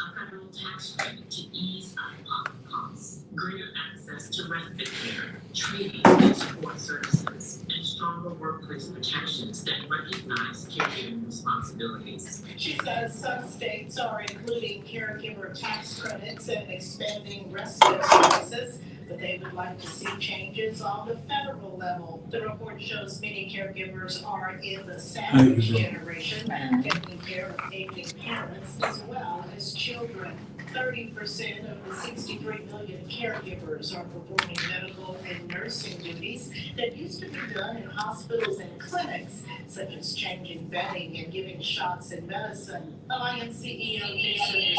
a federal tax credit to ease out-of-pocket costs, greater access to respite care, training and support services, and stronger workplace protections that recognize caregiving responsibilities. She says some states are including caregiver tax credits and expanding respite services, but they would like to see changes on the federal level. The report shows many caregivers are in the sandwich generation, taking care of aging parents as well as children. 30% of the 63 million caregivers are performing medical and nursing duties that used to be done in hospitals and clinics, such as changing bedding and giving shots in medicine. Alliance CEO Lisa says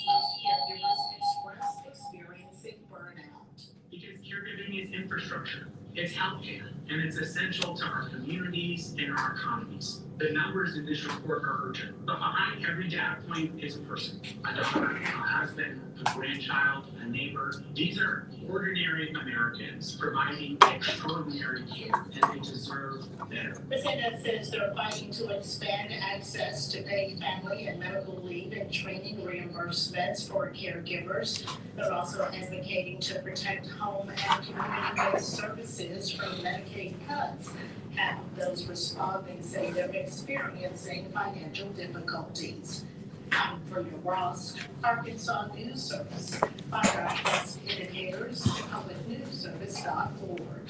most caregivers express experiencing burnout. Because caregiving is infrastructure, it's healthcare, and it's essential to our communities and our economies. The numbers in this report are urgent, but behind every data point is a person, a daughter, a husband, a grandchild, a neighbor. These are ordinary Americans providing extraordinary care, and they deserve better. The Senate says they're fighting to expand access to paid family and medical leave and training reimbursements for caregivers. They're also advocating to protect home and community-based services from Medicaid cuts. Half of those responding say they're experiencing financial difficulties. I'm for your Ross, Arkansas News Service. Find our best indicators at publicnewsservice.org.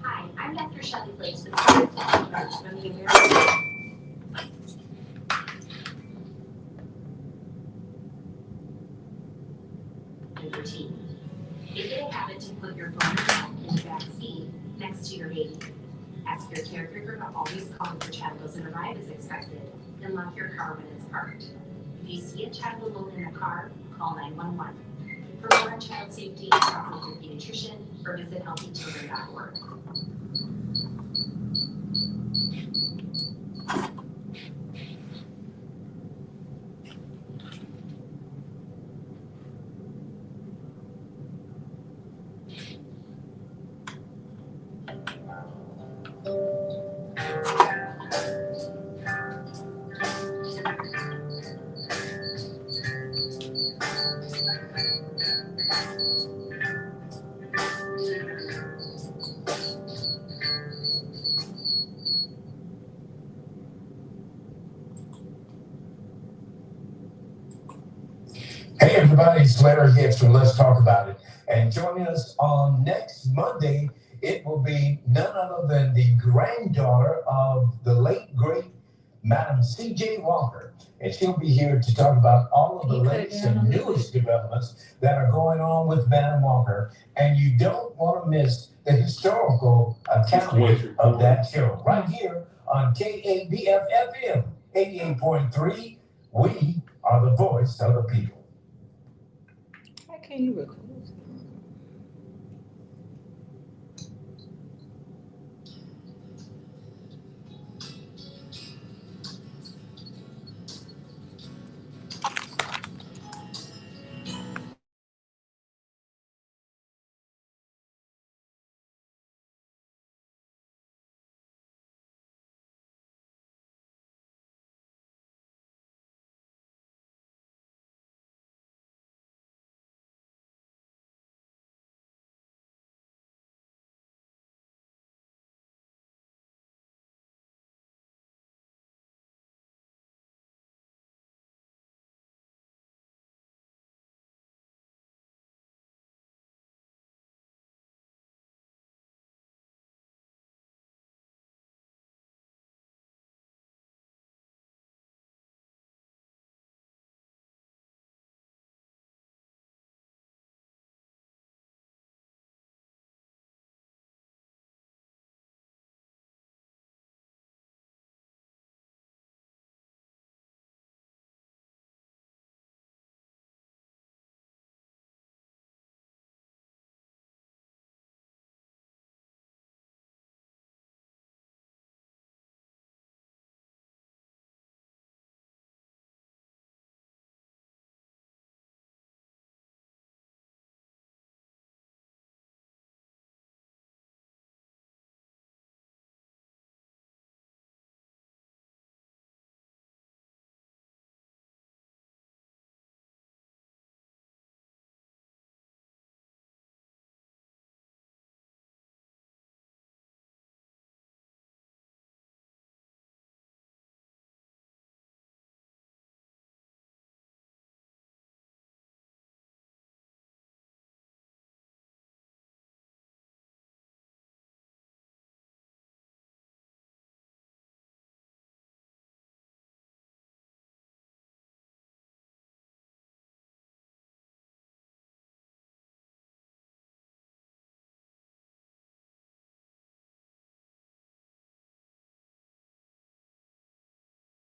Hi, I'm Dr. Shelley Place with the from the American. Routine. Make it a habit to put your phone in the back seat next to your baby. Ask your caregiver to always call if your child doesn't arrive as expected, and lock your car when it's parked. If you see a child alone in the car, call 911. For more on child safety, talk with your pediatrician or visit healthychildren.org. Hey everybody, it's Larry Hicks from Let's Talk About It. And joining us on next Monday, it will be none other than the granddaughter of the late, great Madam C.J. Walker. And she'll be here to talk about all of the latest and newest developments that are going on with Madam Walker. And you don't want to miss the historical account of that show right here on KABF FM 88.3. We are the voice of the people. How can you record?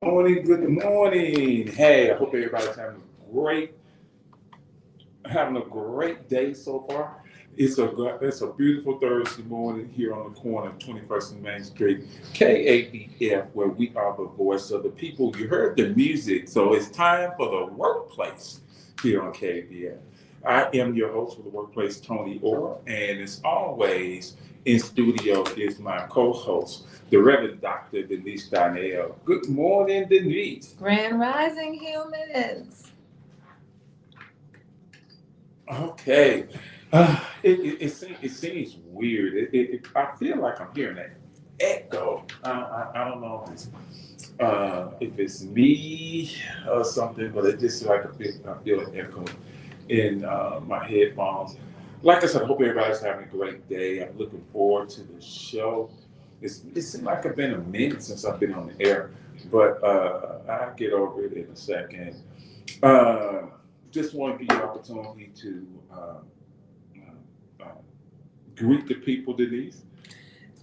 Morning, good morning. Hey, I hope everybody's having a great day so far. It's a beautiful Thursday morning here on the corner of 21st and Main Street, KABF, where we are the voice of the people. You heard the music, so it's time for the workplace here on KABF. I am your host for the workplace, Toney Orr, and as always, in studio is my co-host, the Reverend Dr. Denise Donnell. Good morning, Denise. Grand Rising humans. Okay. It seems weird. I feel like I'm hearing that echo. I don't know if it's me or something, but it just like I feel an echo in my headphones. Like I said, I hope everybody's having a great day. I'm looking forward to the show. It seems like it's been a minute since I've been on the air, but I'll get over it in a second. Uh, just want to give you an opportunity to greet the people, Denise.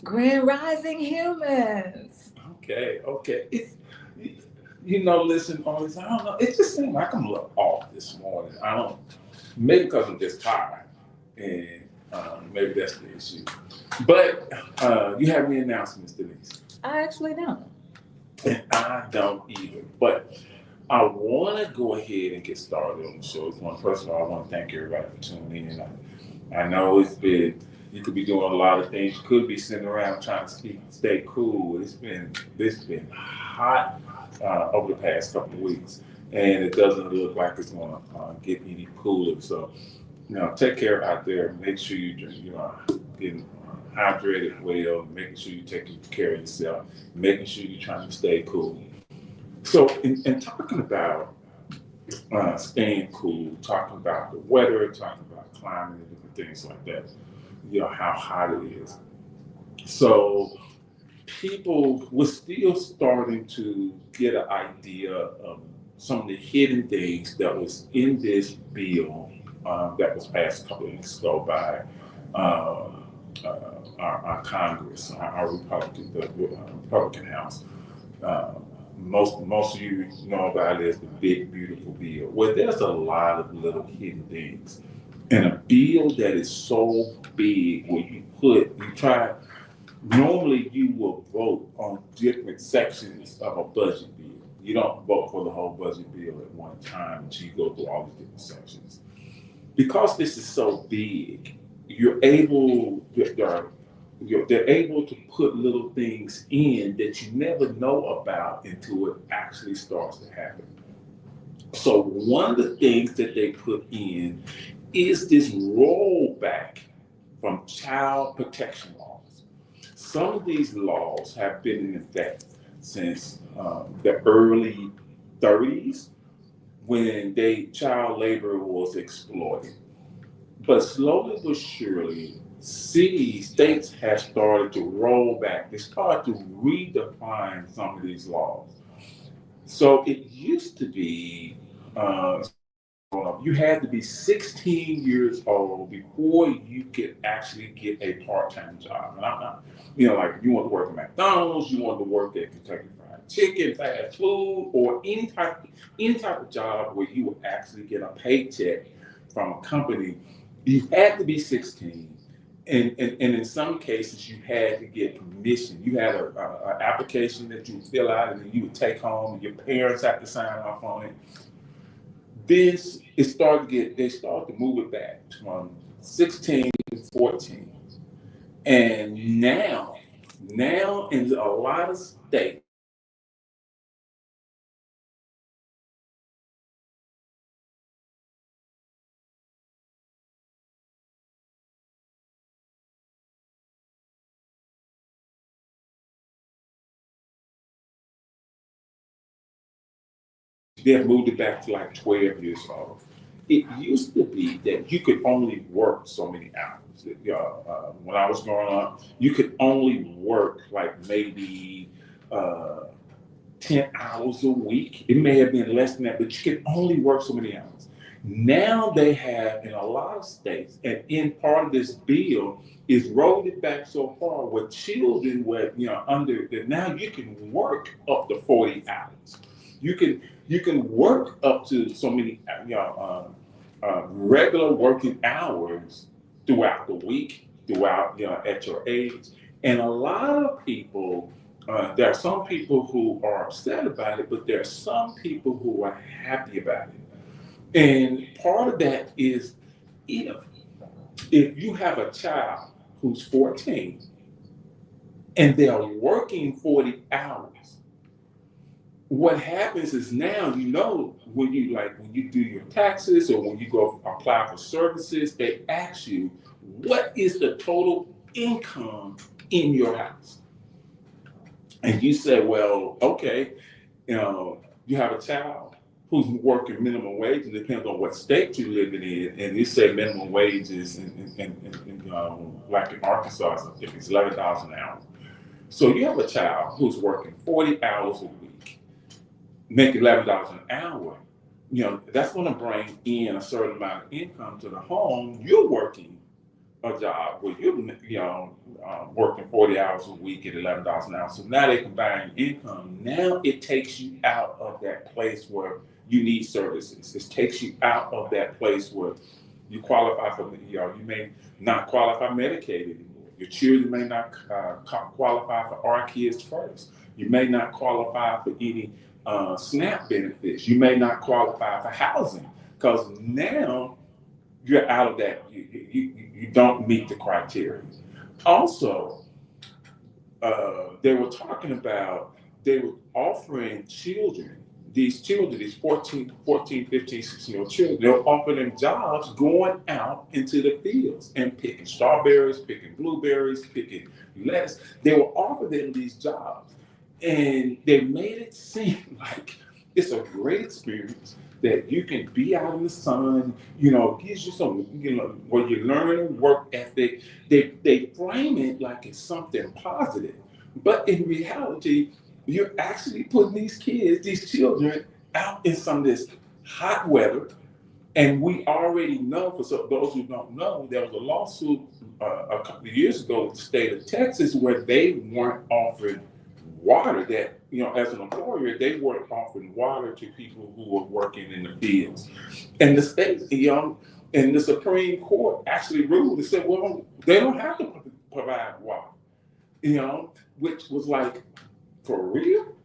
Grand Rising humans. Okay. Listen, all this, I don't know. It just seems like I'm a little off this morning. Maybe because I'm just tired, and maybe that's the issue. But you have any announcements, Denise? I actually don't. And I don't either. But I want to go ahead and get started on the show. First of all, I want to thank everybody for tuning in. I know you could be doing a lot of things. You could be sitting around trying to stay cool. It's been hot over the past couple of weeks, and it doesn't look like it's going to get any cooler. So, take care out there. Make sure you drink, getting hydrated well, making sure you're taking care of yourself, making sure you're trying to stay cool. So, in talking about staying cool, talking about the weather, talking about climate and different things like that, how hot it is. So, people were still starting to get an idea of some of the hidden things that was in this bill that was passed a couple of weeks ago by our Congress, our Republican House. Most of you know about it as the big beautiful bill. Well, there's a lot of little hidden things, and a bill that is so big where normally you will vote on different sections of a budget bill. You don't vote for the whole budget bill at one time until you go through all these different sections. Because this is so big, they're able to put little things in that you never know about until it actually starts to happen. So one of the things that they put in is this rollback from child protection laws. Some of these laws have been in effect since the early 30s when child labor was exploited. But slowly but surely, states have started to roll back. They started to redefine some of these laws. So it used to be you had to be 16 years old before you could actually get a part-time job. And I'm not, like you want to work at McDonald's, you want to work at Kentucky Fried Chicken, fast food, or any type of job where you would actually get a paycheck from a company. You had to be 16. And in some cases, you had to get permission. You had an application that you would fill out and then you would take home, and your parents have to sign off on it. They started to move it back from 16 to 14. And now in a lot of states, they have moved it back to like 12 years old. It used to be that you could only work so many hours. When I was growing up, you could only work like maybe 10 hours a week. It may have been less than that, but you could only work so many hours. Now they have in a lot of states, and in part of this bill is rolled it back so far where children were, under that now you can work up to 40 hours. You can work up to so many, regular working hours throughout the week, throughout, at your age. And a lot of people, there are some people who are upset about it, but there are some people who are happy about it. And part of that is if if you have a child who's 14 and they're working 40 hours, what happens is now when you do your taxes or when you go apply for services, they ask you what is the total income in your house, and you say, well, okay, you have a child who's working minimum wage. It depends on what state you're living in, and you say minimum wage is like in Arkansas, if it's $11 an hour. So you have a child who's working 40 hours a week, making $11 an hour. That's going to bring in a certain amount of income to the home. You're working a job where you're working 40 hours a week at $11 an hour. So now they combine income. Now it takes you out of that place where you need services. It takes you out of that place where you qualify for, you may not qualify Medicaid anymore. Your children may not qualify for Our Kids First. You may not qualify for any SNAP benefits. You may not qualify for housing because now you're out of that. You don't meet the criteria. Also, they were talking about, they were offering these 14, 15, 16-year-old children, they were offering them jobs going out into the fields and picking strawberries, picking blueberries, picking lettuce. They were offering them these jobs. And they made it seem like it's a great experience that you can be out in the sun, gives you some, where you learn work ethic. They frame it like it's something positive. But in reality, you're actually putting these children out in some of this hot weather. And we already know, for those who don't know, there was a lawsuit a couple of years ago with the state of Texas where they weren't offering water, that as an employer they weren't offering water to people who were working in the fields, and the state and the Supreme Court actually ruled and said, well, they don't have to provide water, which was like, for real,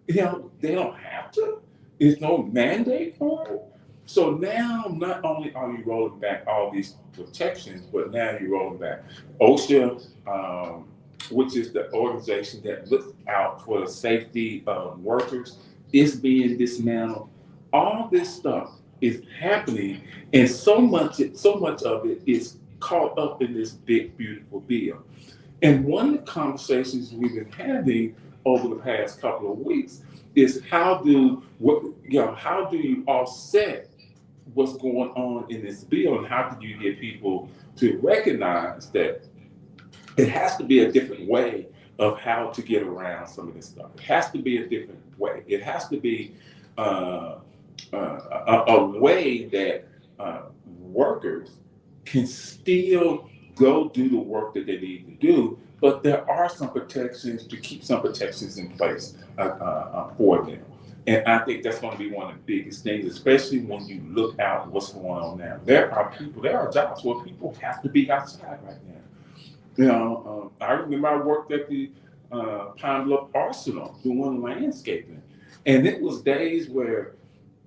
they don't have to, there's no mandate for it. So now not only are you rolling back all these protections, but now you're rolling back OSHA, which is the organization that looks out for the safety of workers, is being dismantled. All this stuff is happening, and so much of it is caught up in this big, beautiful bill. And one of the conversations we've been having over the past couple of weeks is how do you offset what's going on in this bill, and how do you get people to recognize that it has to be a different way of how to get around some of this stuff. It has to be a different way. It has to be a way that workers can still go do the work that they need to do, but there are some protections to keep some protections in place for them. And I think that's going to be one of the biggest things, especially when you look out what's going on now. There are jobs where people have to be outside right now. I remember I worked at the Pine Bluff Arsenal doing landscaping, and it was days where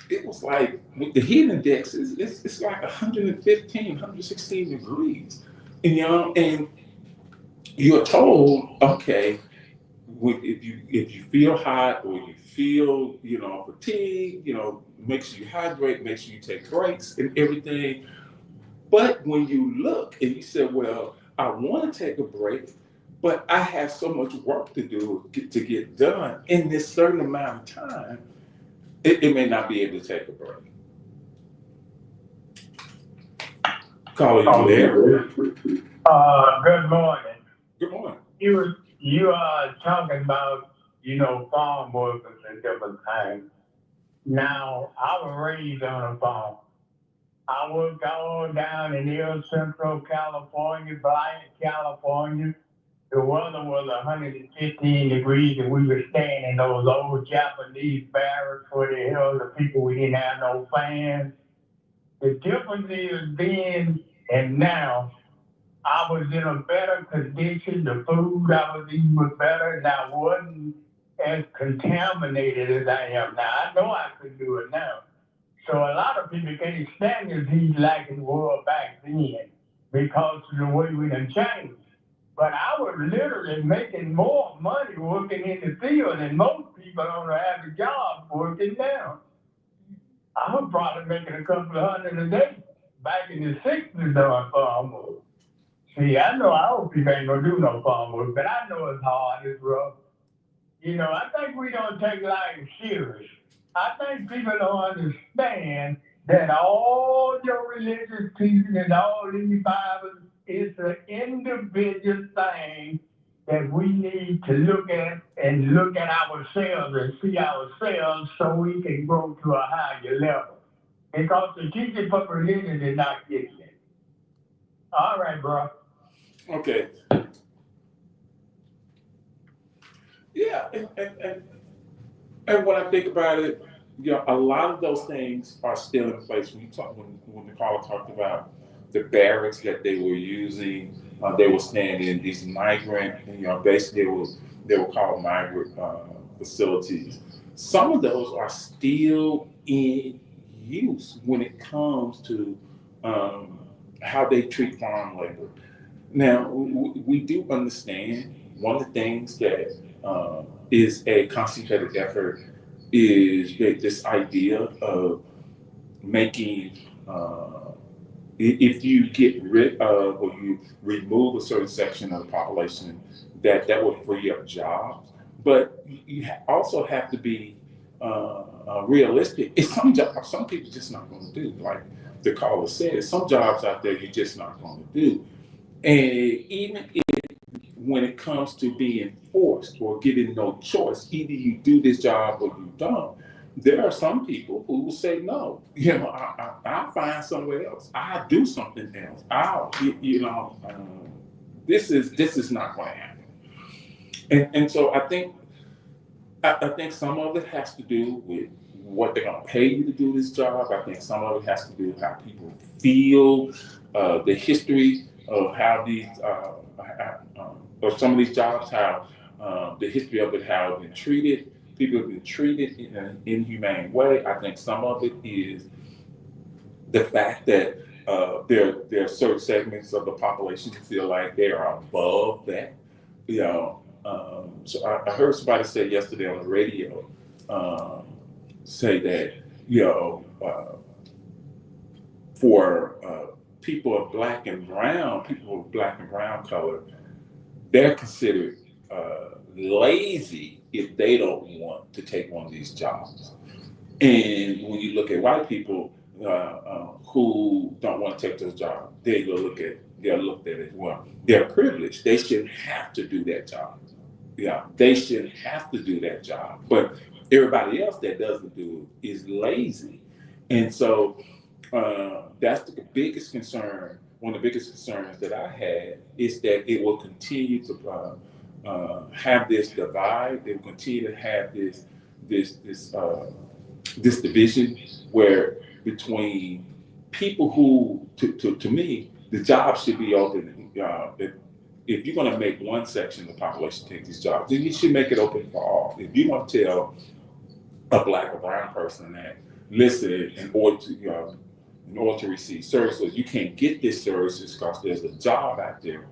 it was like, with the heat index, it's like 115, 116 degrees, and you're told, okay, if you feel hot or you feel fatigued, make sure you hydrate, make sure you take breaks and everything. But when you look and you say, well, I want to take a break, but I have so much work to do to get done in this certain amount of time, it may not be able to take a break. Call you there. Good morning. Good morning. You are talking about, farm workers at different times. Now, I was raised on a farm, I worked all down in El Centro, California, Bryant, California. The weather was 115 degrees, and we were staying in those old Japanese barracks where they held the people. We didn't have no fans. The difference is then and now, I was in a better condition. The food I was eating was better, and I wasn't as contaminated as I am now. I know I could do it now. So a lot of people can't stand this heat like it was back then because of the way we done changed. But I was literally making more money working in the field than most people on the average job working now. I was probably making a couple of hundred a day back in the 60s doing farm work. See, I know our people ain't gonna do no farm work, but I know it's hard, it's rough. You know, I think we don't take life serious. I think people don't understand that all your religious teaching and all these Bibles is an individual thing that we need to look at and look at ourselves and see ourselves so we can go to a higher level. Because the teaching from religion is not getting it. All right, bro. Okay. Yeah, and when I think about it, you know, a lot of those things are still in place. When the caller talked about the barracks that they were using, they were staying in these migrant, you know, basically they were called migrant facilities. Some of those are still in use when it comes to how they treat farm labor. Now, we do understand one of the things that is a concentrated effort is this idea of making, if you get rid of or you remove a certain section of the population, that would free up jobs. But you also have to be realistic. It's some people just not going to do. Like the caller said, some jobs out there you're just not going to do. And even when it comes to being forced or given no choice, either you do this job or you don't. There are some people who will say no. You know, I'll find somewhere else. I'll do something else. This is not going to happen. And so I think some of it has to do with what they're going to pay you to do this job. I think some of it has to do with how people feel, the history of how these, or some of these jobs, how the history of it, how it's been treated. People have been treated in an inhumane way. I think some of it is the fact that there are certain segments of the population who feel like they are above that. You know, so I heard somebody say yesterday on the radio, say that, you know, for people of black and brown color, they're considered lazy if they don't want to take one of these jobs. And when you look at white people who don't want to take those jobs, they're looked at as well. They're privileged. They shouldn't have to do that job. Yeah, they shouldn't have to do that job. But everybody else that doesn't do it is lazy. And so that's the biggest concern. One of the biggest concerns that I had is that it will continue to have this divide. It will continue to have this division where between people who, to me, the job should be open. If you're going to make one section of the population take these jobs, then you should make it open for all. If you want to tell a black or brown person that, listen, in order to receive services, you can't get this services because there's a job out there,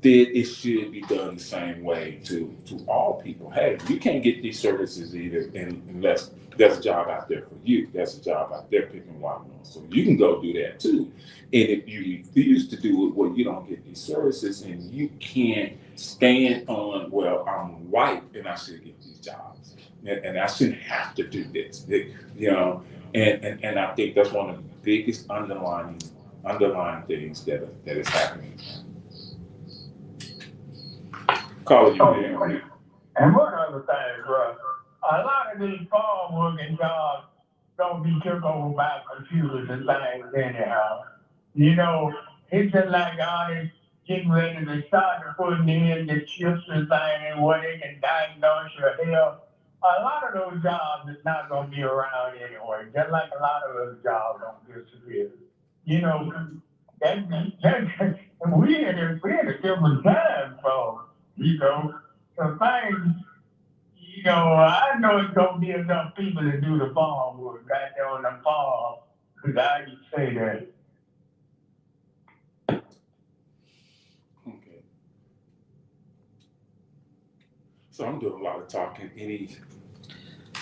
then it should be done the same way to all people. Hey, you can't get these services either unless there's a job out there for you. There's a job out there picking watermelons. So you can go do that too. And if you refuse to do it, well, you don't get these services and you can't stand on, well, I'm white and I should get these jobs. And I shouldn't have to do this. And I think that's one of the biggest underlying things that is happening. Calling you there. And one other thing, bro, a lot of these farm working jobs, gonna be took over by computers and things anyhow. You know, it's just like honest getting ready to start to putting in the chips and things and what they can diagnose your health. A lot of those jobs is not gonna be around anyway. Just like a lot of those jobs don't disappear. You know, that we're in a different time, so you know, so things. You know, I know it's gonna be enough people to do the farm work right there on the farm. Cause I can say that. Okay. So I'm doing a lot of talking.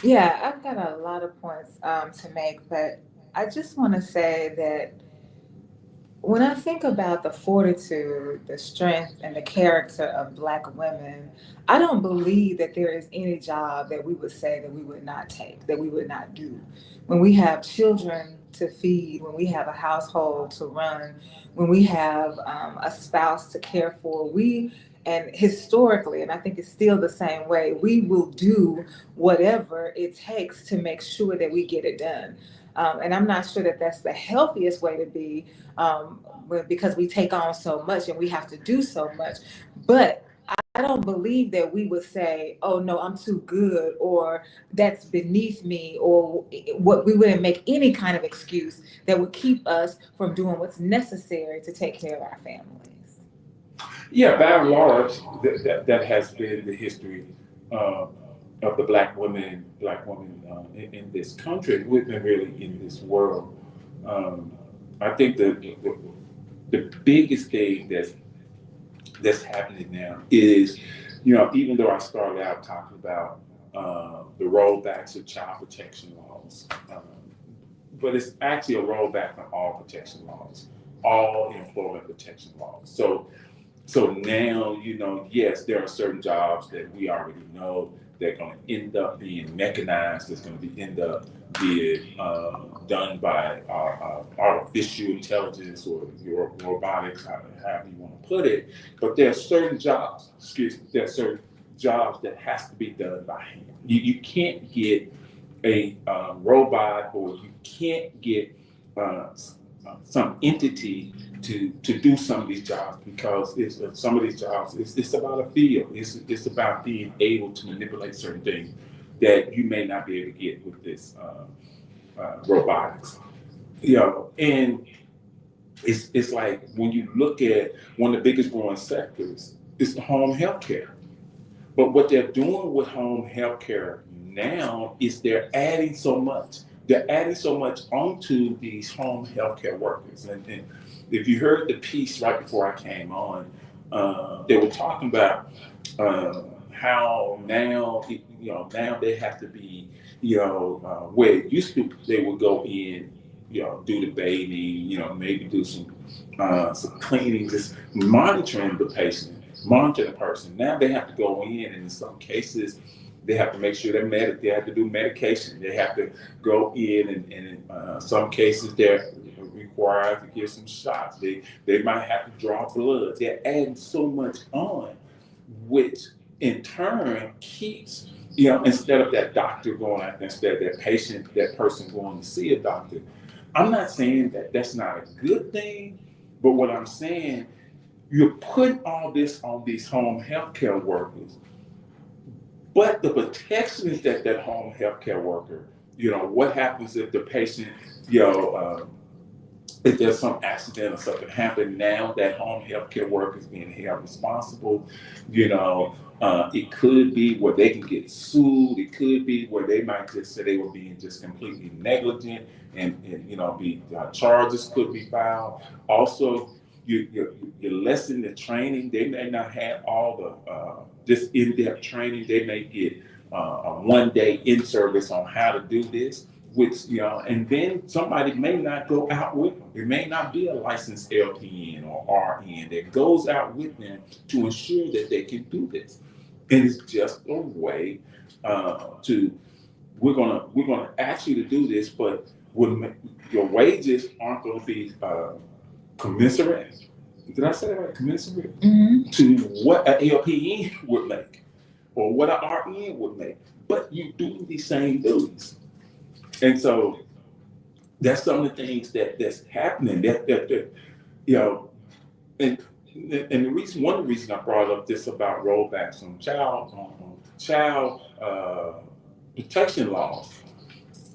Yeah, I've got a lot of points to make, but I just want to say that when I think about the fortitude, the strength, and the character of Black women, I don't believe that there is any job that we would say that we would not take, that we would not do. When we have children to feed, when we have a household to run, when we have a spouse to care for, and historically, and I think it's still the same way, we will do whatever it takes to make sure that we get it done. And I'm not sure that that's the healthiest way to be, because we take on so much and we have to do so much. But I don't believe that we would say, "Oh no, I'm too good," or "That's beneath me," or what we wouldn't make any kind of excuse that would keep us from doing what's necessary to take care of our families. Yeah, by and large, that has been the history uh, of the black women in this country, within really in this world. Um, I think the biggest thing that's happening now is, even though I started out talking about the rollbacks of child protection laws, but it's actually a rollback on all protection laws, all employment protection laws. So now, yes, there are certain jobs that we already know they're going to end up being mechanized. It's going to end up being done by artificial intelligence or your robotics, however you want to put it. But there are certain jobs, there are certain jobs that has to be done by hand. You can't get a robot, or you can't get some entity to do some of these jobs, because some of these jobs it's about a feel. It's about being able to manipulate certain things that you may not be able to get with this robotics. And it's like when you look at one of the biggest growing sectors, it's the home health care. But what they're doing with home health care now is they're adding so much. They're adding so much onto these home health care workers. And if you heard the piece right before I came on, they were talking about how now, now they have to be, where it used to, they would go in, do the bathing, maybe do some cleaning, just monitoring the patient, monitor the person. Now they have to go in, and in some cases, they have to make sure they have to do medication. They have to go in, and in some cases, they're required to give some shots. They might have to draw blood. They're adding so much on, which in turn keeps, instead of that doctor going out, instead of that person going to see a doctor. I'm not saying that that's not a good thing, but what I'm saying, you're putting all this on these home healthcare workers, but the protections that home healthcare worker, what happens if the patient, if there's some accident or something happen, now that home healthcare worker is being held responsible. It could be where they can get sued. It could be where they might just say they were being just completely negligent, and be charges could be filed. Also, you lessen the training. They may not have all the this in-depth training. They may get a one-day in service on how to do this, which, and then somebody may not go out with them. It may not be a licensed LPN or RN that goes out with them to ensure that they can do this. And it's just a way we're gonna ask you to do this, but your wages aren't going to be commensurate. Did I say that right? Commensurate to what an LPN would make, or what an RN would make. But you do the same duties. And so that's some of the things that's happening. That you know, and the reason, one of the reasons I brought up this about rollbacks on child protection laws.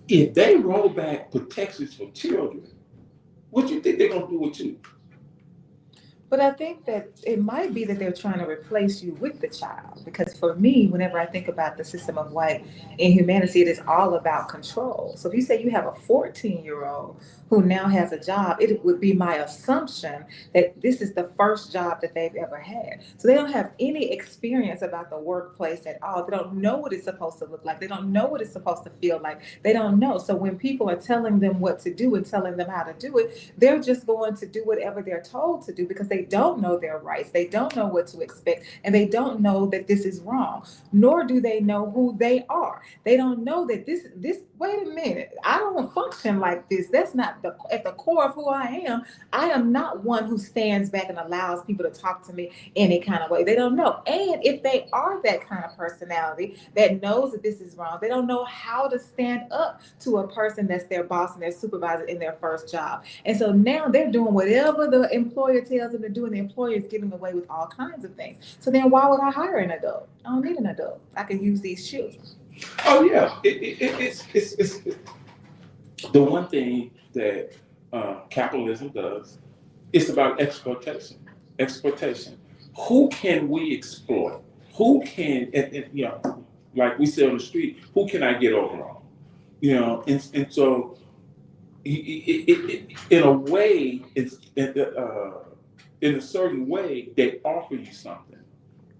If they roll back protections for children, what do you think they're gonna do with you? But I think that it might be that they're trying to replace you with the child. Because for me, whenever I think about the system of white inhumanity, it is all about control. So if you say you have a 14-year-old who now has a job, it would be my assumption that this is the first job that they've ever had. So they don't have any experience about the workplace at all. They don't know what it's supposed to look like. They don't know what it's supposed to feel like. They don't know. So when people are telling them what to do and telling them how to do it, they're just going to do whatever they're told to do because they don't know their rights. They don't know what to expect, and they don't know that this is wrong, nor do they know who they are. They don't know that this, wait a minute, I don't function like this. That's not at the core of who I am. I am not one who stands back and allows people to talk to me any kind of way. They don't know. And if they are that kind of personality that knows that this is wrong, they don't know how to stand up to a person that's their boss and their supervisor in their first job. And so now they're doing whatever the employer tells them to do, and the employer is giving away with all kinds of things. So then why would I hire an adult? I don't need an adult. I can use these shoes. Oh yeah, it's the one thing that capitalism does. It's about exploitation. Exploitation. Who can we exploit? Who can, and you know, like we say on the street, who can I get over on? You know, and so in a way, it's in a certain way, they offer you something.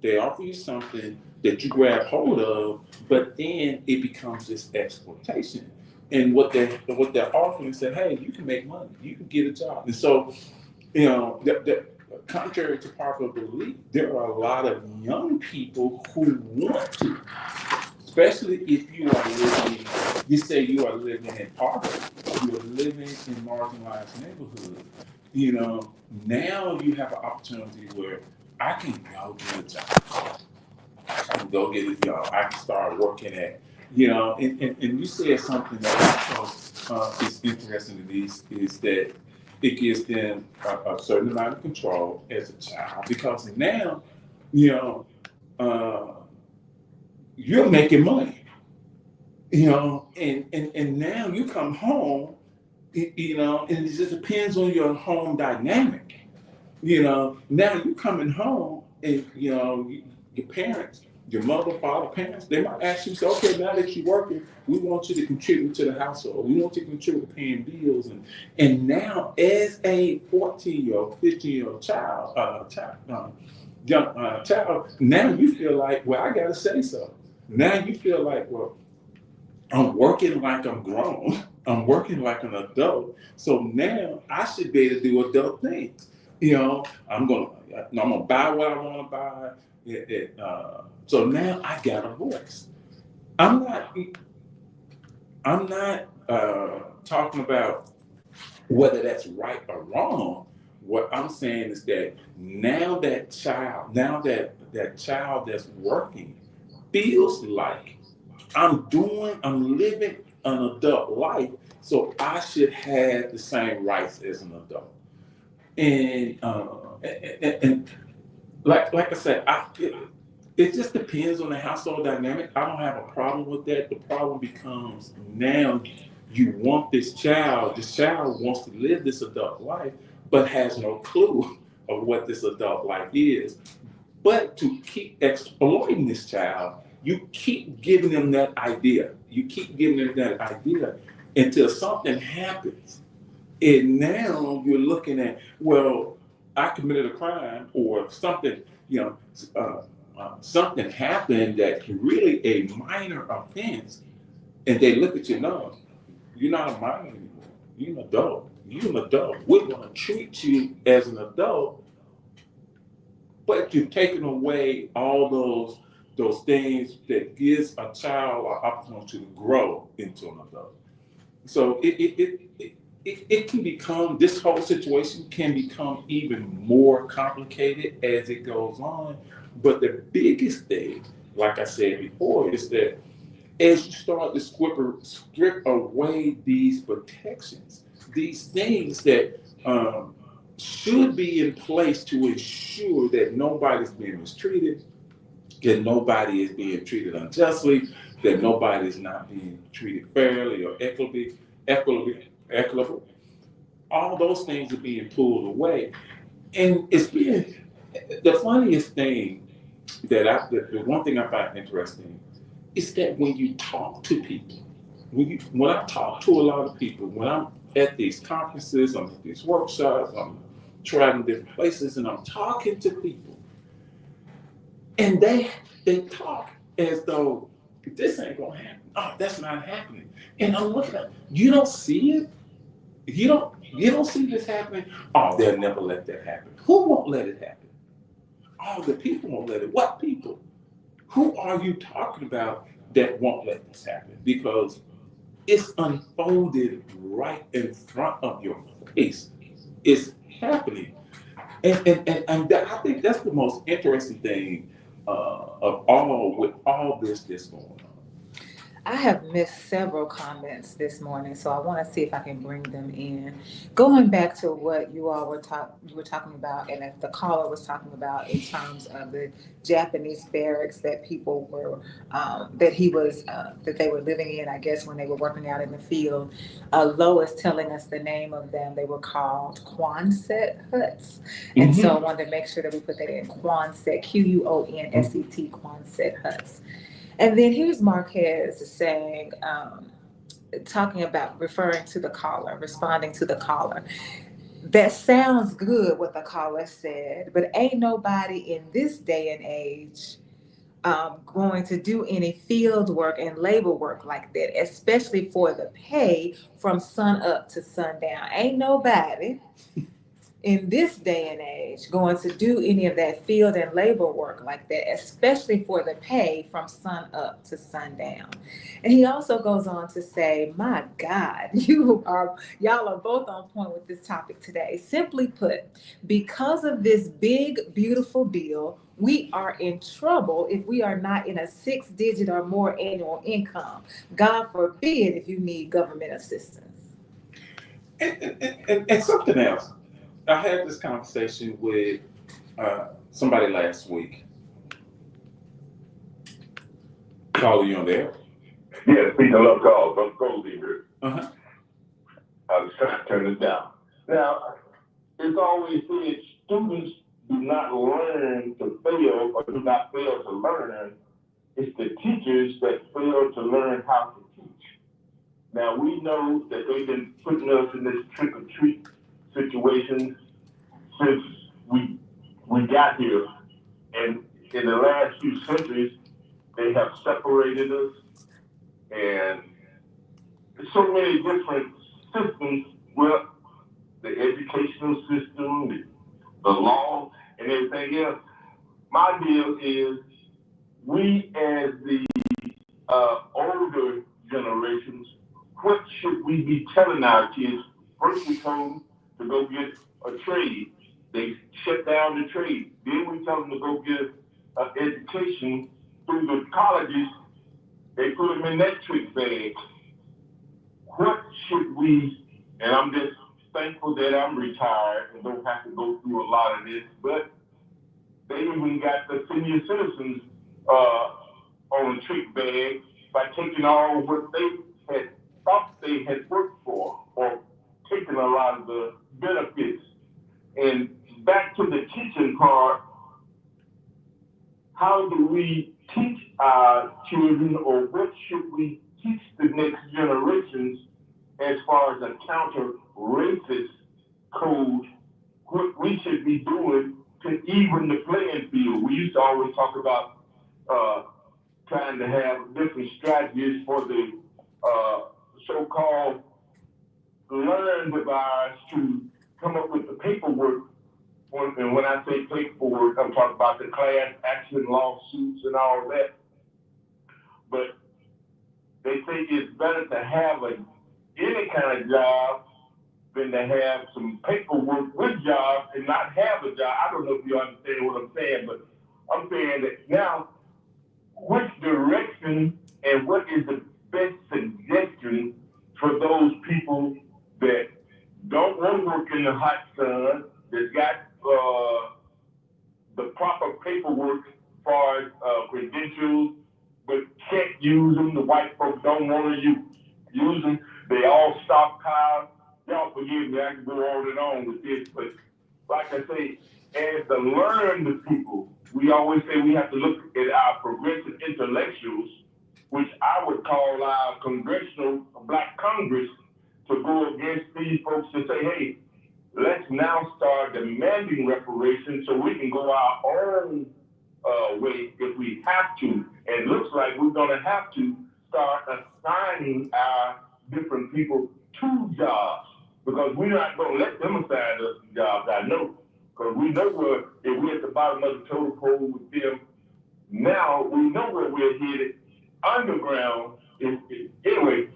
They offer you something that you grab hold of, but then it becomes this exploitation. And what they're offering is that, hey, you can make money, you can get a job. And so, you know, contrary to popular belief, there are a lot of young people who want to, especially if you are living, you say you are living in poverty, you are living in marginalized neighborhoods. You know, now you have an opportunity where I can go get a job. I can go get a job. I can start working at, you know, and you said something that also is interesting to these, is that it gives them a certain amount of control as a child, because now, you know, you're making money, you know, and now you come home, you know, and it just depends on your home dynamic. You know, now you coming home and, you know, your parents, your mother, father, parents, they might ask you, so, okay, now that you're working, we want you to contribute to the household. We want you to contribute to paying bills. And now as a 14-year-old, 15-year-old child, now you feel like, well, I got to say so. Now you feel like, well, I'm working like I'm grown. I'm working like an adult. So now I should be able to do adult things. You know, I'm gonna buy what I want to buy. So now I got a voice. I'm not talking about whether that's right or wrong. What I'm saying is that now that child that's working feels like I'm living an adult life, so I should have the same rights as an adult. And like I said, it just depends on the household dynamic. I don't have a problem with that. The problem becomes now you want this child. This child wants to live this adult life, but has no clue of what this adult life is. But to keep exploiting this child, you keep giving them that idea. You keep giving them that idea until something happens. And now you're looking at, well, I committed a crime or something, you know, something happened that really a minor offense, and they look at you, no, you're not a minor anymore. You're an adult. You're an adult. We're going to treat you as an adult, but you've taken away all those things that gives a child an opportunity to grow into an adult. So it can become, this whole situation can become even more complicated as it goes on. But the biggest thing, like I said before, is that as you start to strip away these protections, these things that should be in place to ensure that nobody's being mistreated, that nobody is being treated unjustly, that nobody is not being treated fairly or equitable. All those things are being pulled away. And it's being the funniest thing the one thing I find interesting is that when you talk to people, when I talk to a lot of people, when I'm at these conferences, I'm at these workshops, I'm traveling different places, and I'm talking to people, and they talk as though this ain't gonna happen. Oh, that's not happening. And I'm looking at you don't see it. You don't see this happening. Oh, they'll never let that happen. Who won't let it happen? Oh, the people won't let it. What people? Who are you talking about that won't let this happen? Because it's unfolded right in front of your face. It's happening. And I think that's the most interesting thing of all with all this going on. I have missed several comments this morning, so I want to see if I can bring them in. Going back to what you all were talking about, and if the caller was talking about in terms of the Japanese barracks that people were that they were living in, I guess when they were working out in the field. Lois telling us the name of them. They were called Quonset huts, and so I wanted to make sure that we put that in Quonset, Quonset, Quonset huts. And then here's Marquez saying, talking about referring to the caller, responding to the caller. That sounds good, what the caller said, but ain't nobody in this day and age going to do any field work and labor work like that, especially for the pay from sun up to sundown. Ain't nobody in this day and age going to do any of that field and labor work like that, especially for the pay from sun up to sundown. And he also goes on to say, my God, y'all are both on point with this topic today. Simply put, because of this big, beautiful bill, we are in trouble if we are not in a 6-digit or more annual income. God forbid if you need government assistance. And something else. I had this conversation with somebody last week. Caller, you on there? Yeah, speaking of calls, I'm Goldie here. Uh-huh. I was trying to turn it down. Now, it's always said students do not learn to fail or do not fail to learn. It's the teachers that fail to learn how to teach. Now, we know that they've been putting us in this trick-or-treat situation since we got here. And in the last few centuries, they have separated us, and so many different systems, well, the educational system, the law, and everything else. My deal is we as the older generations, what should we be telling our kids? First we told them to go get a trade. They shut down the trade. Then we tell them to go get an education through the colleges. They put them in that trick bag. What should we, and I'm just thankful that I'm retired and don't have to go through a lot of this, but they even got the senior citizens on a trick bag by taking all what they had thought they had worked for or taking a lot of the benefits. And back to the teaching part, how do we teach our children, or what should we teach the next generations as far as a counter-racist code, what we should be doing to even the playing field? We used to always talk about trying to have different strategies for the so-called learned of ours to come up with the paperwork. And when I say paperwork, I'm talking about the class action lawsuits and all that. But they say it's better to have any kind of job than to have some paperwork with jobs and not have a job. I don't know if you understand what I'm saying, but I'm saying that now, which direction and what is the best suggestion for those people that don't want to work in the hot sun, that's got the proper paperwork as far as credentials, but can't use them. The white folks don't want to use them. They all stockpile. Y'all forgive me, I can go on and on with this, but like I say, as the learned people, we always say we have to look at our progressive intellectuals, which I would call our congressional Black Congress, to go against these folks to say, hey, let's now start demanding reparations so we can go our own way if we have to. And it looks like we're going to have to start assigning our different people to jobs, because we're not going to let them assign us to jobs, I know. Because we know where, if we're at the bottom of the totem pole with them, now we know where we're headed. Underground, anyway,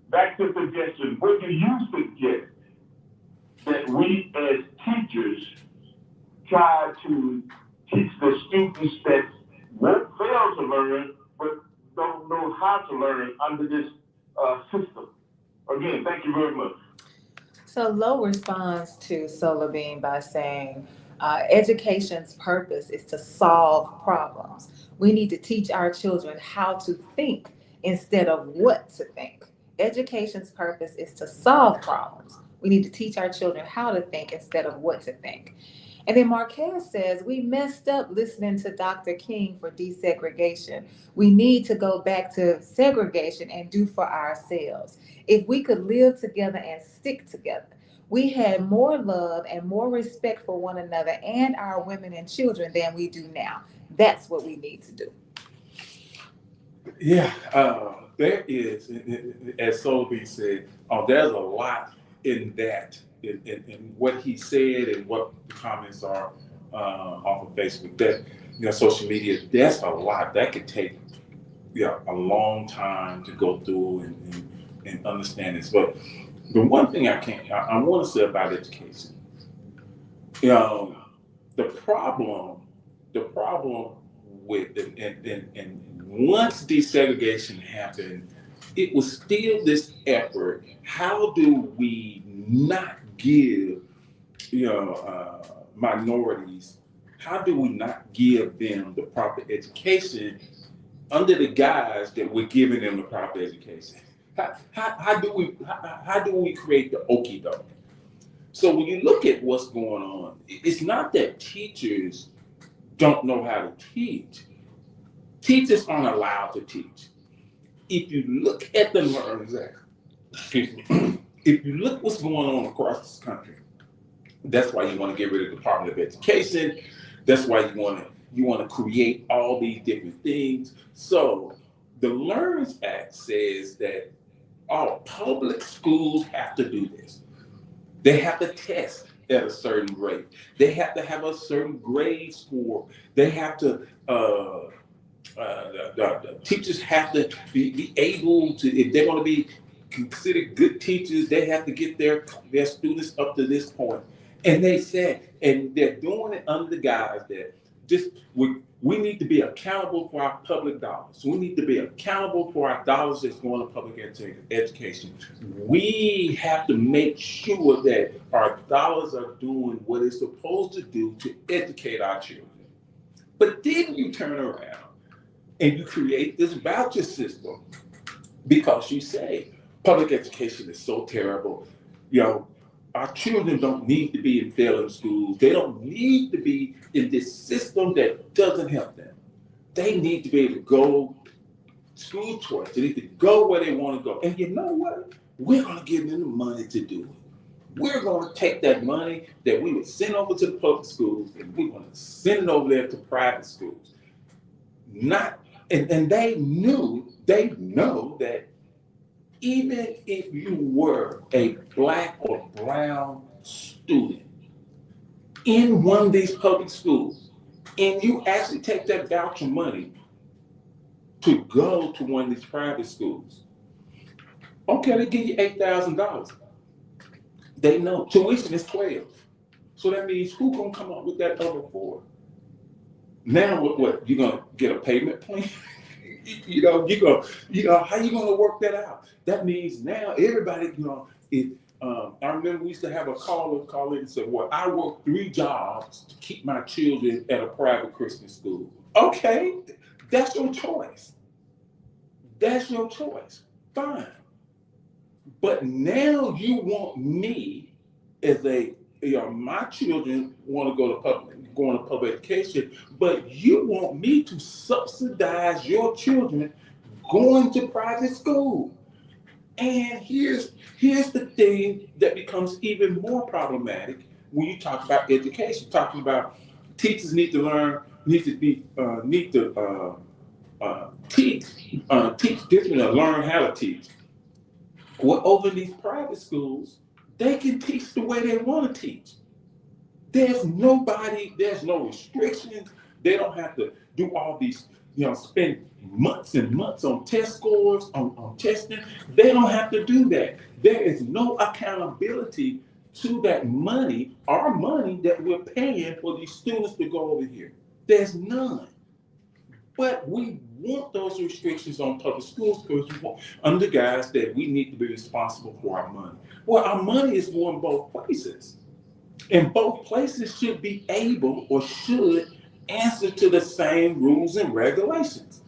back to suggestion. What do you suggest that we as teachers try to teach the students that won't fail to learn, but don't know how to learn under this system? Again, thank you very much. So Low responds to Solar Beam by saying, education's purpose is to solve problems. We need to teach our children how to think instead of what to think. Education's purpose is to solve problems. We need to teach our children how to think instead of what to think. And then Marquez says, we messed up listening to Dr. King for desegregation. We need to go back to segregation and do for ourselves. If we could live together and stick together, we had more love and more respect for one another and our women and children than we do now. That's what we need to do. Yeah, there is, as Solby said, there's a lot in that, in what he said and what the comments are off of Facebook. That, social media, that's a lot. That could take a long time to go through and understand this. But the one thing I want to say about education, the problem with and once desegregation happened, it was still this effort. How do we not give minorities? How do we not give them the proper education under the guise that we're giving them the proper education? How do we create the okie doke? So when you look at what's going on, it's not that teachers don't know how to teach. Teachers aren't allowed to teach. If you look at the Learns Act, if you look what's going on across this country, that's why you want to get rid of the Department of Education. That's why you want to create all these different things. So the Learns Act says that all public schools have to do this. They have to test at a certain grade. They have to have a certain grade score. They have to, the teachers have to be able to, if they're going to be considered good teachers, they have to get their students up to this point. And they said, and they're doing it under the guise that we need to be accountable for our public dollars. We need to be accountable for our dollars that's going to public education. We have to make sure that our dollars are doing what it's supposed to do to educate our children. But then you turn around and you create this voucher system because you say public education is so terrible. Our children don't need to be in failing schools. They don't need to be in this system that doesn't help them. They need to be able to go school choice. They need to go where they want to go. And you know what? We're going to give them the money to do it. We're going to take that money that we would send over to the public schools and we're going to send it over there to private schools. And they know that even if you were a black or brown student in one of these public schools, and you actually take that voucher money to go to one of these private schools, okay, they give you $8,000. They know tuition is 12. So that means who's gonna come up with that other 4? Now what you're gonna get a payment plan? how you gonna work that out? That means now everybody, I remember we used to have a caller call in and say, well, I work 3 jobs to keep my children at a private Christian school. Okay, that's your choice. That's your choice. Fine. But now you want me as my children want to go to public education, but you want me to subsidize your children going to private school. And here's the thing that becomes even more problematic when you talk about education. Talking about teachers need to learn, need to teach differently, or learn how to teach. Well, over in these private schools, they can teach the way they want to teach. There's no restrictions. They don't have to do all these, spend months and months on test scores, on testing. They don't have to do that. There is no accountability to that money, our money that we're paying for these students to go over here. There's none. But we want those restrictions on public schools because we want, under the guise that we need to be responsible for our money. Well, our money is going both places. And both places should be able or should answer to the same rules and regulations.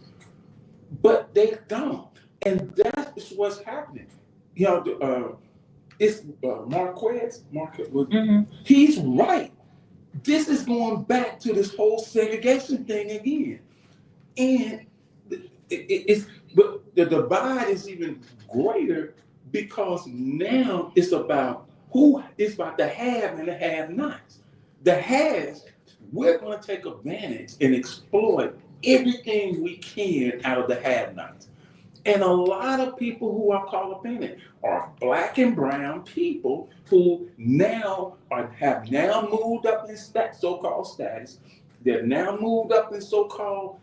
But they don't. And that is what's happening. It's Marquez. He's right. This is going back to this whole segregation thing again. And but the divide is even greater because now it's about the have and the have-nots. The haves, we're going to take advantage and exploit everything we can out of the have-nots. And a lot of people who are called up in it are Black and brown people who have now moved up in so-called status. They're now moved up in so-called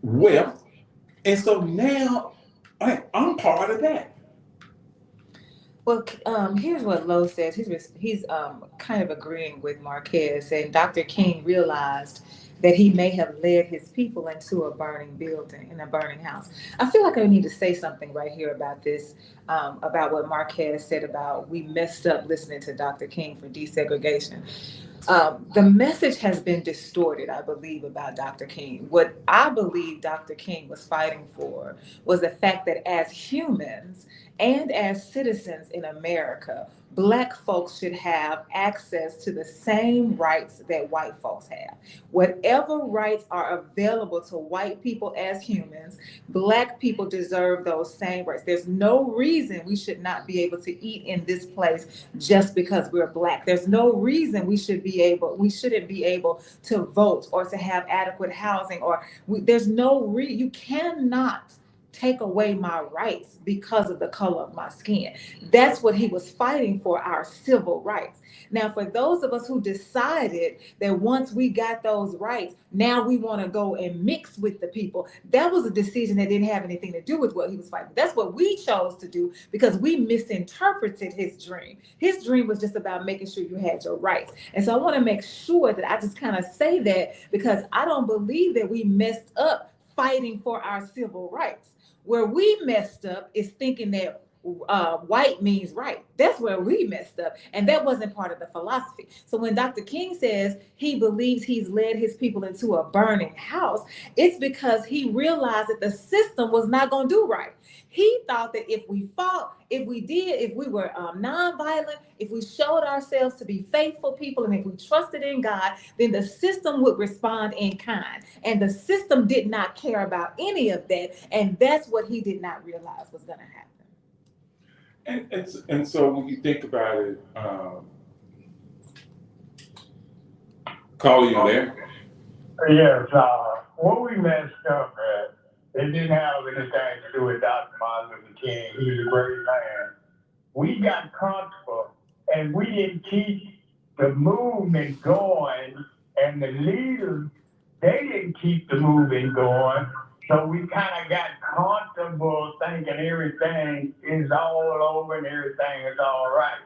wealth. And so now I'm part of that. Well, here's what Lowe says. He's kind of agreeing with Marquez, saying Dr. King realized that he may have led his people into a burning building, in a burning house. I feel like I need to say something right here about this, about what Marquez said about we messed up listening to Dr. King for desegregation. The message has been distorted, I believe, about Dr. King. What I believe Dr. King was fighting for was the fact that as humans and as citizens in America, Black folks should have access to the same rights that white folks have. Whatever rights are available to white people as humans, Black people deserve those same rights. There's no reason we should not be able to eat in this place just because we're Black. There's no reason we shouldn't be able to vote or to have adequate housing, you cannot take away my rights because of the color of my skin. That's what he was fighting for, our civil rights. Now, for those of us who decided that once we got those rights, now we want to go and mix with the people, that was a decision that didn't have anything to do with what he was fighting. That's what we chose to do because we misinterpreted his dream. His dream was just about making sure you had your rights. And so I want to make sure that I just kind of say that because I don't believe that we messed up fighting for our civil rights. Where we messed up is thinking that white means right. That's where we messed up. And that wasn't part of the philosophy. So when Dr. King says he believes he's led his people into a burning house, it's because he realized that the system was not going to do right. He thought that if we fought, if we were nonviolent, if we showed ourselves to be faithful people, and if we trusted in God, then the system would respond in kind. And the system did not care about any of that. And that's what he did not realize was going to happen. And so when you think about it, Carl, you there? Yes, what we messed up at, it didn't have anything to do with Dr. Martin Luther King. He's a great man. We got comfortable and we didn't keep the movement going, and the leaders, they didn't keep the movement going. So we kind of got comfortable thinking everything is all over and everything is all right.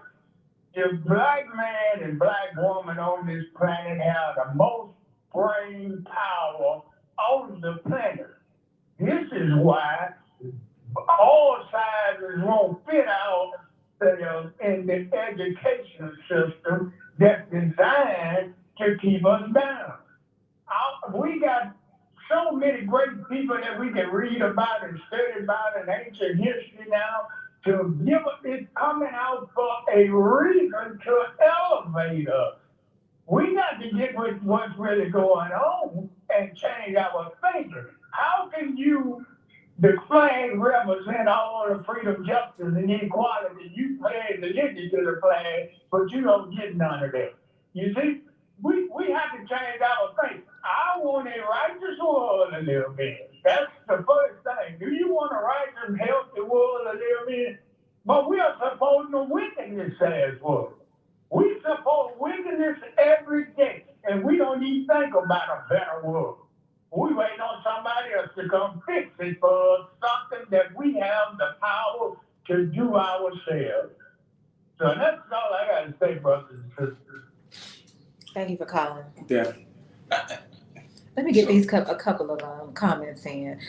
The Black man and Black woman on this planet have the most brain power on the planet. This is why all sizes won't fit out in the education system that's designed to keep us down. We got so many great people that we can read about and study about in ancient history now to give us it's coming out for a reason to elevate us. We got to get with what's really going on and change our thinking. How can you, the flag represent all the freedom, justice, and equality? You pay attention to the flag, but you don't get none of that. You see, we have to change our thinking. I want a righteous world to live in. That's the first thing. Do you want a righteous, healthy world to live in? But we are supposed to wickedness as well. We support wickedness every day, and we don't even think about a better world. We wait on somebody else to come fix it for us, something that we have the power to do ourselves. So that's all I got to say, brothers and sisters. Thank you for calling. Yeah. Let me get a couple of comments in.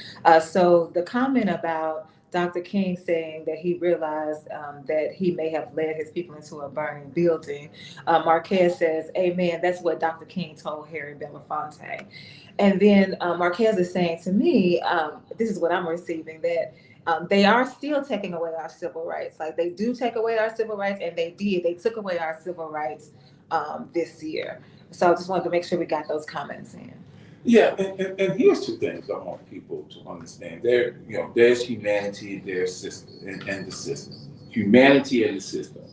So the comment about Dr. King saying that he realized that he may have led his people into a burning building. Marquez says, amen, that's what Dr. King told Harry Belafonte. And then Marquez is saying to me, this is what I'm receiving, that they are still taking away our civil rights. Like they do take away our civil rights, and they took away our civil rights this year. So I just wanted to make sure we got those comments in. Yeah, and here's two things I want people to understand. There's humanity, there's system, and the system. Humanity and the system.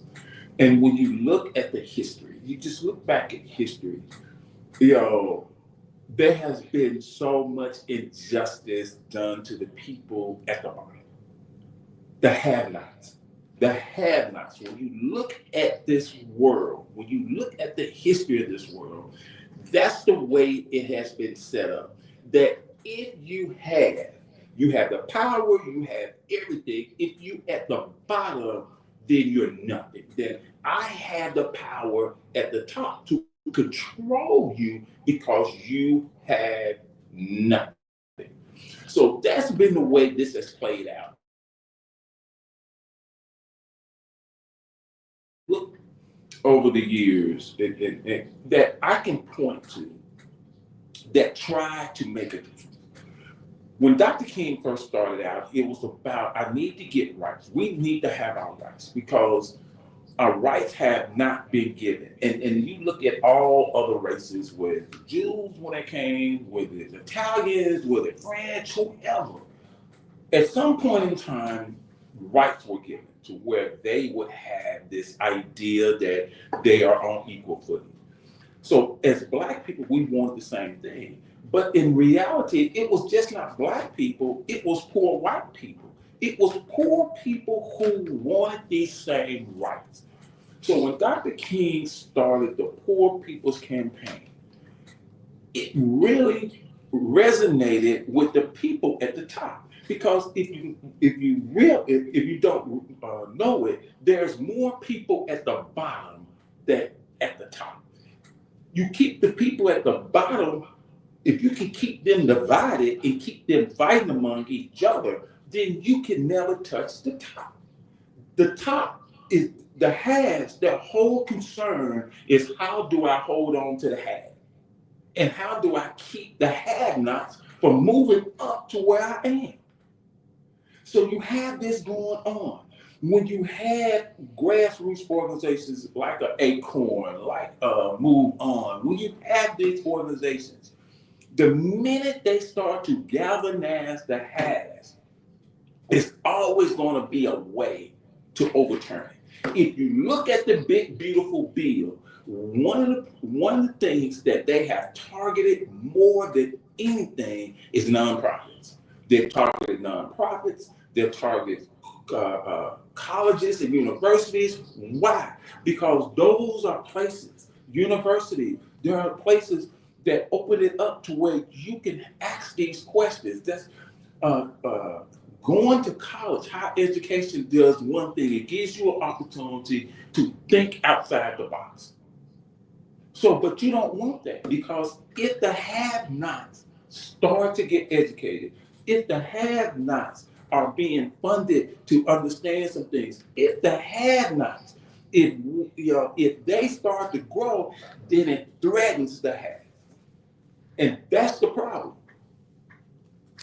And when you look at the history, you just look back at history, there has been so much injustice done to the people at the bottom. The have-nots. The have-nots. When you look at this world, when you look at the history of this world, that's the way it has been set up. That if you have the power, you have everything. If you at the bottom, then you're nothing. Then I have the power at the top to control you because you have nothing. So that's been the way this has played out. Look, over the years that I can point to that tried to make a difference. When Dr. King first started out, it was about, I need to get rights. We need to have our rights because our rights have not been given. And you look at all other races, with the Jews when they came, with the Italians, with the French, whoever. At some point in time, rights were given to where they would have this idea that they are on equal footing. So as Black people, we want the same thing. But in reality, it was just not Black people, it was poor white people. It was poor people who wanted these same rights. So when Dr. King started the Poor People's Campaign, it really resonated with the people at the top. Because if you don't know it, there's more people at the bottom than at the top. You keep the people at the bottom, if you can keep them divided and keep them fighting among each other, then you can never touch the top. The top is the haves, their whole concern is how do I hold on to the have? And how do I keep the have-nots from moving up to where I am? So you have this going on. When you have grassroots organizations like Acorn, like Move On, when you have these organizations, the minute they start to galvanize the haves, it's always going to be a way to overturn it. If you look at the big, beautiful bill, one of the things that they have targeted more than anything is nonprofits. They've targeted nonprofits. They've targeted colleges and universities. Why? Because those are places, universities, there are places that open it up to where you can ask these questions. That's going to college, higher education does one thing. It gives you an opportunity to think outside the box. So, but you don't want that, because if the have-nots start to get educated, if the have-nots are being funded to understand some things, if the have-nots, if they start to grow, then it threatens the have, and that's the problem.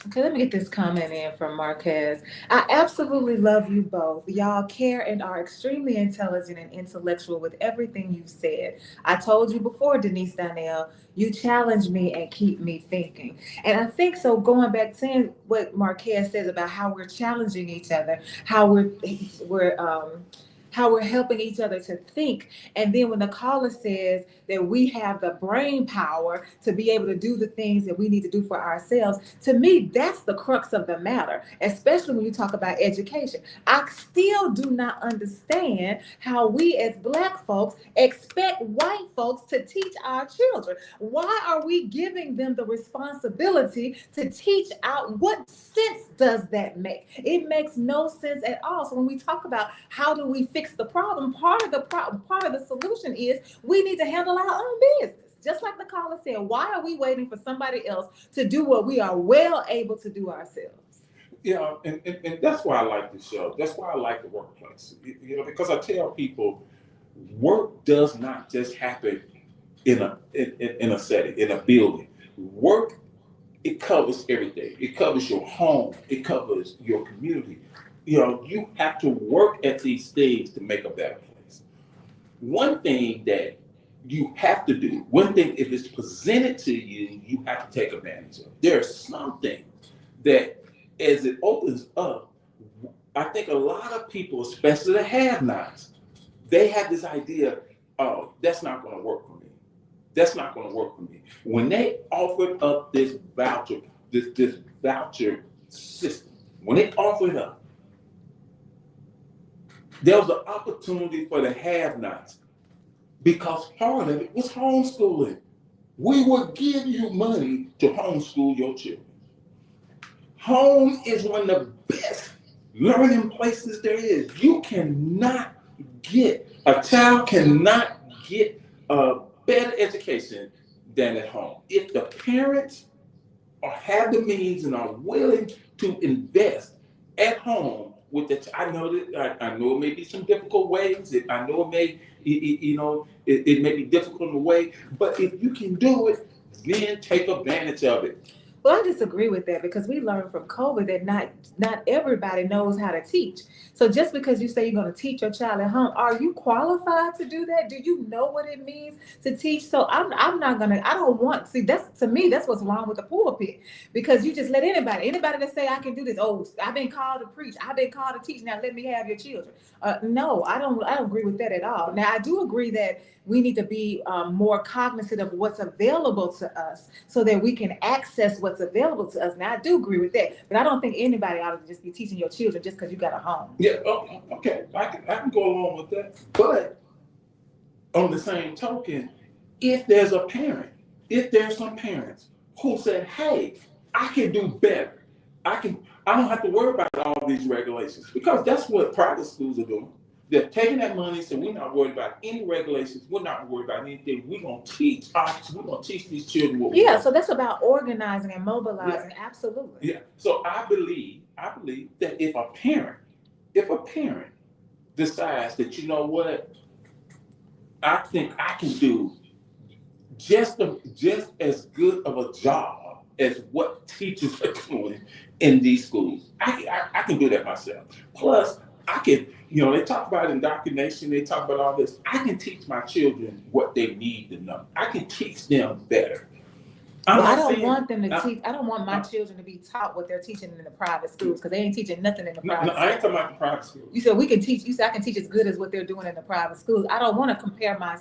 Okay, let me get this comment in from Marquez. I absolutely love you both. Y'all care and are extremely intelligent and intellectual with everything you've said. I told you before, Denise Donnell, you challenge me and keep me thinking. And I think so, going back to saying what Marquez says about how we're challenging each other, how we're helping each other to think. And then when the caller says that we have the brain power to be able to do the things that we need to do for ourselves, to me, that's the crux of the matter, especially when you talk about education. I still do not understand how we as Black folks expect white folks to teach our children. Why are we giving them the responsibility to teach out? What sense does that make? It makes no sense at all. So when we talk about how do we fix the problem, part of the solution is we need to handle our own business. Just like the caller said, why are we waiting for somebody else to do what we are well able to do ourselves? Yeah, and that's why I like the show. That's why I like the workplace. Because I tell people, work does not just happen in a setting, in a building. Work, it covers everything. It covers your home. It covers your community. You have to work at these things to make a better place. One thing that you have to do, one thing, if it's presented to you, you have to take advantage of. There are some things that, as it opens up, I think a lot of people, especially the have-nots, they have this idea, oh, that's not going to work for me. That's not going to work for me. When they offered up this voucher, this voucher system, when they offered it up, there was an opportunity for the have-nots, because part of it was homeschooling. We would give you money to homeschool your children. Home is one of the best learning places there is. A child cannot get a better education than at home. If the parents have the means and are willing to invest at home with I know it may be some difficult ways. I know it may be difficult in a way, but if you can do it, then take advantage of it. Well, I disagree with that, because we learned from COVID that not everybody knows how to teach. So just because you say you're going to teach your child at home, are you qualified to do that? Do you know what it means to teach? So I'm not going to, I don't want, see, to me, that's what's wrong with the pulpit, because you just let anybody that say I can do this, oh, I've been called to preach, I've been called to teach, now let me have your children. No, I don't agree with that at all. Now, I do agree that we need to be more cognizant of what's available to us so that we can access what's available to us. Now, I do agree with that, but I don't think anybody ought to just be teaching your children just because you got a home. Yeah, okay, I can go along with that. But on the same token, if there's some parents who said, hey, I can do better. I don't have to worry about all these regulations, because that's what private schools are doing. They're taking that money, so we're not worried about any regulations. We're not worried about anything. We're gonna teach these children what we want. So that's about organizing and mobilizing. Yeah. Absolutely. Yeah. So I believe that if a parent decides that, you know what, I think I can do just as good of a job as what teachers are doing in these schools. I can do that myself. Plus, I can, they talk about indoctrination, they talk about all this. I can teach my children what they need to know. I can teach them better. I don't want them to teach. I don't want my children to be taught what they're teaching in the private schools, because they ain't teaching nothing in the private schools. I ain't talking about the private schools. You said we can teach. You said I can teach as good as what they're doing in the private schools. I don't want to compare my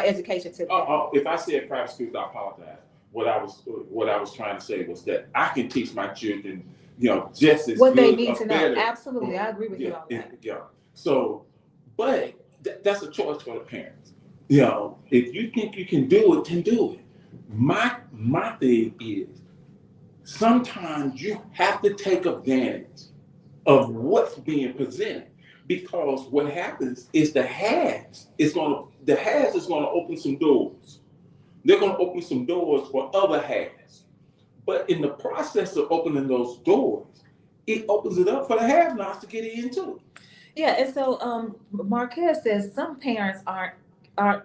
education to them. If I said private schools, I apologize. What I was trying to say was that I can teach my children, just as what good they need to better. know. Absolutely, I agree with you on that. Yeah. So, but that's a choice for the parents. If you think you can do it, then do it. My thing is, sometimes you have to take advantage of what's being presented, because what happens is the has is going to open some doors. They're going to open some doors for other halves. But in the process of opening those doors, it opens it up for the have-nots to get into it. Yeah, and so Marquez says some parents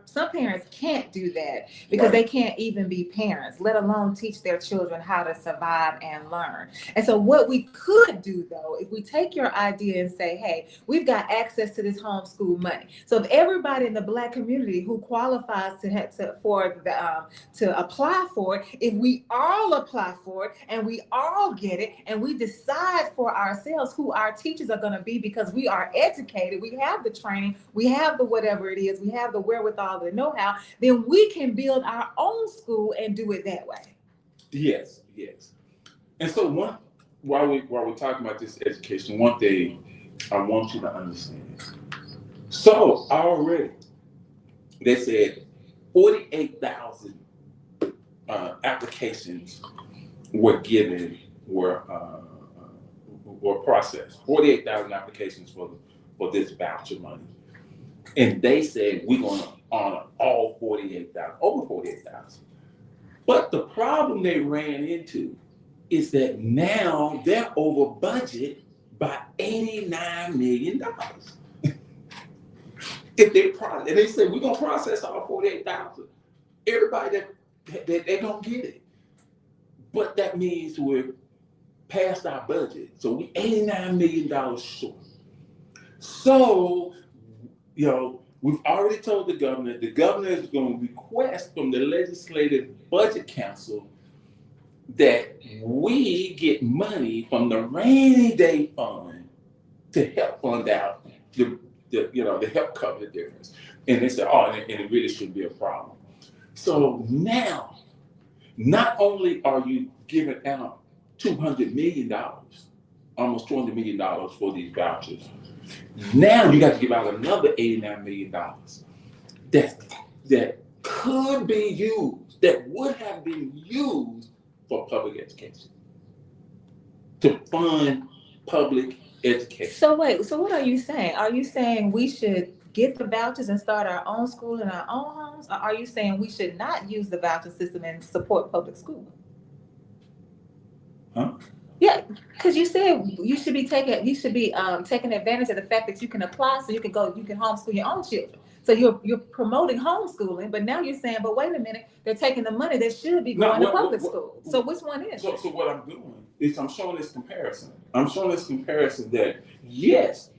some parents can't do that because Right. they can't even be parents, let alone teach their children how to survive and learn. And so what we could do though, if we take your idea and say, hey, we've got access to this homeschool money. So if everybody in the Black community who qualifies to apply for it, if we all apply for it and we all get it and we decide for ourselves who our teachers are going to be because we are educated, we have the training, we have the whatever it is, we have the wherewithal, the know-how, then we can build our own school and do it that way. Yes, yes. And so while we're talking about this education, one thing I want you to understand. So already they said 48,000 applications were processed. 48,000 applications for this voucher money. And they said we're going to honor all 48,000, over 48,000. But the problem they ran into is that now they're over budget by $89 million. And they said we're going to process all 48,000. Everybody they're going to get it. But that means we're past our budget. So we're $89 million short. So, we've already told the governor is going to request from the Legislative Budget Council that we get money from the rainy day fund to help fund out to help cover the difference. And they said, and it really shouldn't be a problem. So now, not only are you giving out $200 million, almost $200 million for these vouchers, now you got to give out another $89 million that could be used, that would have been used for public education, to fund public education. So wait, so what are you saying? Are you saying we should get the vouchers and start our own school in our own homes? Or are you saying we should not use the voucher system and support public school? Huh? Yeah, because you said you should be taking advantage of the fact that you can apply so you can homeschool your own children. So you're promoting homeschooling, but now you're saying, but wait a minute, they're taking the money that should be going to public school. So which one is it? So what I'm doing is I'm showing this comparison. That yes,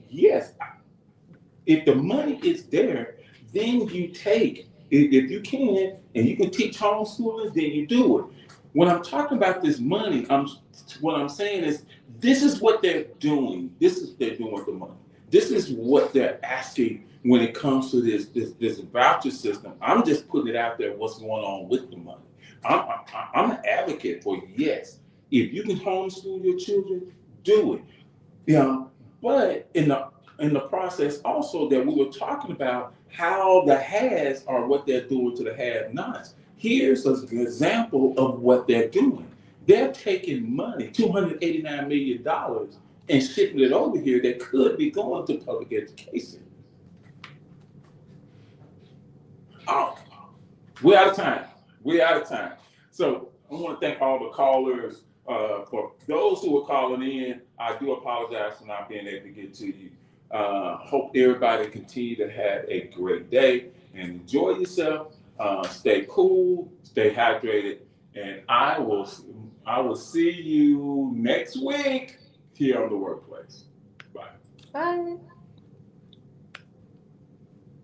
if the money is there, then you take, if you can, and you can teach homeschooling, then you do it. When I'm talking about this money, what I'm saying is this is what they're doing. This is what they're doing with the money. This is what they're asking when it comes to this voucher system. I'm just putting it out there what's going on with the money. I'm an advocate for yes, if you can homeschool your children, do it. But in the process also that we were talking about how the haves are what they're doing to the have-nots. Here's an example of what they're doing. They're taking money, $289 million, and shipping it over here that could be going to public education. Oh, we're out of time. So I want to thank all the callers. For those who are calling in, I do apologize for not being able to get to you. Hope everybody continue to have a great day and enjoy yourself. Stay cool, stay hydrated, and I will see you next week here on The Workplace. Bye. Bye.